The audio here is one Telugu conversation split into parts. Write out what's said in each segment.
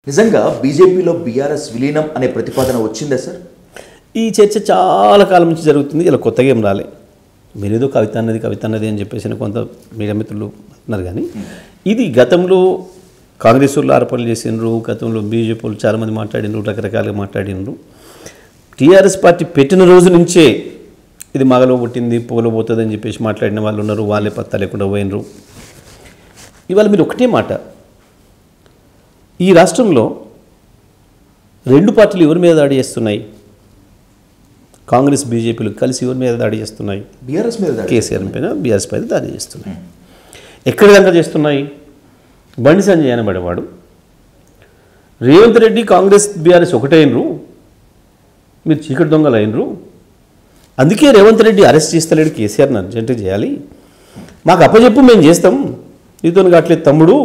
నిజంగా బీజేపీలో బీఆర్ఎస్ విలీనం అనే ప్రతిపాదన వచ్చిందా సార్? ఈ చర్చ చాలా కాలం నుంచి జరుగుతుంది. ఇలా కొత్తగా ఏం రాలే. మీరేదో కవిత అన్నది అని చెప్పేసి కొంత మీడియా మిత్రులు అంటున్నారు. కానీ ఇది గతంలో కాంగ్రెస్ వాళ్ళు ఆరోపణలు చేసినారు, గతంలో బీజేపీ వాళ్ళు చాలామంది మాట్లాడినారు, రకరకాలుగా మాట్లాడినారు. టీఆర్ఎస్ పార్టీ పెట్టిన రోజు నుంచే ఇది మగలో పుట్టింది పోలో పోతుంది అని చెప్పేసి మాట్లాడిన వాళ్ళు ఉన్నారు. వాళ్ళే పత్తా లేకుండా పోయినరు. ఇవాళ మీరు ఒకటే మాట, ఈ రాష్ట్రంలో రెండు పార్టీలు ఎవరి మీద దాడి చేస్తున్నాయి? కాంగ్రెస్ బీజేపీలు కలిసి ఎవరి మీద దాడి చేస్తున్నాయి? బీఆర్ఎస్ మీద, కేసీఆర్ పైన, బీఆర్ఎస్ పైన దాడి చేస్తున్నాయి. ఎక్కడి దాకా చేస్తున్నాయి? బండి సంజయ్ అనబడేవాడు, రేవంత్ రెడ్డి కాంగ్రెస్ బీఆర్ఎస్ ఒకటైనరు, మీరు చీకటి దొంగలు అయినరు, అందుకే రేవంత్ రెడ్డి అరెస్ట్ చేస్తలేడు, కేసీఆర్ని అర్జెంటుగా చేయాలి, మాకు అప్పచెప్పు మేము చేస్తాం, నీతో కావట్లేదు తమ్ముడు,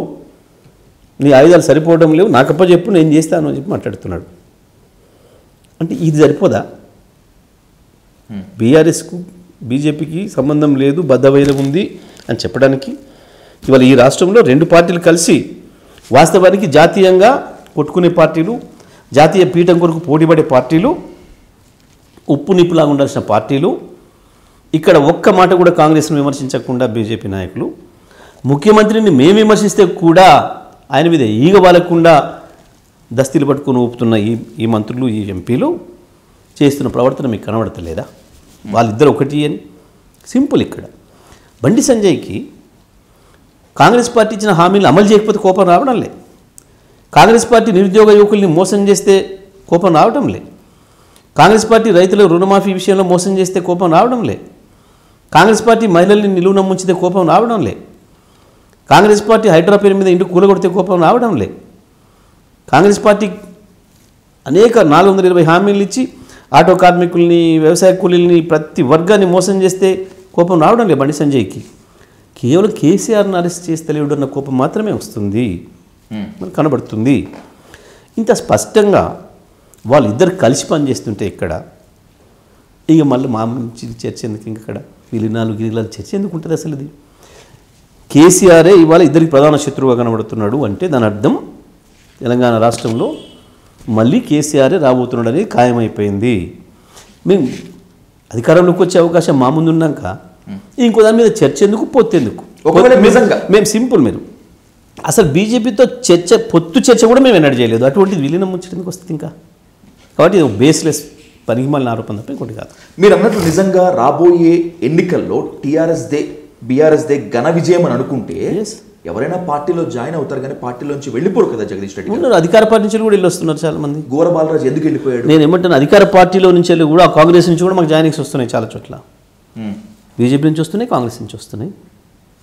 నీ ఆయుధాలు సరిపోవడం లేవు, నాకు అప్పచెప్పు నేను చేస్తాను అని చెప్పి మాట్లాడుతున్నాడు. అంటే ఇది సరిపోదా? బీఆర్ఎస్కు బీజేపీకి సంబంధం లేదు, బద్ధవైరం ఉంది అని చెప్పడానికి ఇవాళ ఈ రాష్ట్రంలో రెండు పార్టీలు కలిసి వాస్తవానికి జాతీయంగా కొట్టుకునే పార్టీలు, జాతీయ పీఠం కొరకు పోటీపడే పార్టీలు, ఉప్పు నిప్పులాగా ఉండాల్సిన పార్టీలు, ఇక్కడ ఒక్క మాట కూడా కాంగ్రెస్ను విమర్శించకుండా బీజేపీ నాయకులు, ముఖ్యమంత్రిని మేము విమర్శిస్తే కూడా ఆయన మీద ఈగ వాలకుండా దస్తీలు పట్టుకుని ఊపుతున్న ఈ మంత్రులు, ఈ ఎంపీలు చేస్తున్న ప్రవర్తన మీకు కనబడతలేదా? వాళ్ళిద్దరు ఒకటి అని సింపుల్. ఇక్కడ బండి సంజయ్కి కాంగ్రెస్ పార్టీ ఇచ్చిన హామీలు అమలు చేయకపోతే కోపం రావడం లే, కాంగ్రెస్ పార్టీ నిరుద్యోగ యువకుల్ని మోసం చేస్తే కోపం రావడం లే, కాంగ్రెస్ పార్టీ రైతుల రుణమాఫీ విషయంలో మోసం చేస్తే కోపం రావడం లే, కాంగ్రెస్ పార్టీ మహిళల్ని నిలువున ముంచితే కోపం రావడం లే, కాంగ్రెస్ పార్టీ హైడ్రా పేరు మీద ఇంటికి కూలగొడితే కోపం రావడం లే, కాంగ్రెస్ పార్టీ అనేక 420 హామీలు ఇచ్చి ఆటో కార్మికుల్ని, వ్యవసాయ కూలీల్ని, ప్రతి వర్గాన్ని మోసం చేస్తే కోపం రావడం లేదు బండి సంజయ్కి. కేవలం కేసీఆర్ని అరెస్ట్ చేస్తలేడు అన్న కోపం మాత్రమే వస్తుంది, మనకు కనబడుతుంది. ఇంత స్పష్టంగా వాళ్ళిద్దరు కలిసి పనిచేస్తుంటే ఇక్కడ ఇక మళ్ళీ మంచి చర్చ ఎందుకు? ఇక్కడ విలీనాలు చర్చ ఎందుకు ఉంటుంది అసలు? ఇది కేసీఆరే ఇవాళ ఇద్దరికి ప్రధాన శత్రువుగా కనబడుతున్నాడు అంటే దాని అర్థం తెలంగాణ రాష్ట్రంలో మళ్ళీ కేసీఆరే రాబోతున్నాడు అనేది ఖాయమైపోయింది. మేము అధికారంలోకి వచ్చే అవకాశం మా ముందు ఉన్నాక ఇంకో దాని మీద చర్చ ఎందుకు, పొత్తెందుకు? ఒకవేళ నిజంగా మేము సింపుల్, మీరు అసలు బీజేపీతో చర్చ, పొత్తు చర్చ కూడా మేము ఎన్నడూ చేయలేదు. అటువంటిది విలీనం ముచ్చటెందుకు వస్తుంది ఇంకా? కాబట్టి ఇది బేస్లెస్ పనికిమాలిన ఆరోపణ తప్ప ఇంకోటి కాదు. మీరు అన్నట్లు నిజంగా రాబోయే ఎన్నికల్లో బీఆర్ఎస్దే ఘన విజయం అని అనుకుంటే ఎవరైనా పార్టీలో జాయిన్ అవుతారు, కానీ పార్టీలోంచి వెళ్ళిపోరు కదా జగదీష్ రెడ్డి గారు. అధికార పార్టీ నుంచి కూడా వెళ్ళి వస్తున్నారు చాలా మంది. గోర బాలరాజు ఎందుకు వెళ్ళిపోయాడు? నేను ఏమంటాను, అధికార పార్టీలో నుంచి వెళ్ళి కూడా, కాంగ్రెస్ నుంచి కూడా మాకు జాయినింగ్స్ వస్తున్నాయి చాలా చోట్ల. బీజేపీ నుంచి వస్తున్నాయి, కాంగ్రెస్ నుంచి వస్తున్నాయి.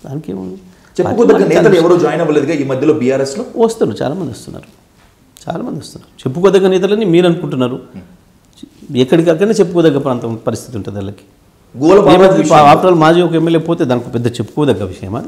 దానికి ఏముంది? చెప్పుకోదగ్గ నేతలు ఎవరు జాయిన్ అవ్వలేదుగా ఈ మధ్యలో బీఆర్ఎస్లో? వస్తున్నారు, చాలామంది వస్తున్నారు. చెప్పుకోదగ్గ నేతలని మీరు అనుకుంటున్నారు, ఎక్కడికక్కడనే చెప్పుకోదగ్గ పరిస్థితి ఉంటుంది వాళ్ళకి. గోల ఆఫ్టర్ ఆల్ మాజీ ఒక ఎమ్మెల్యే పోతే దానికి పెద్ద చెప్పుకోదగ్గ విషయమా?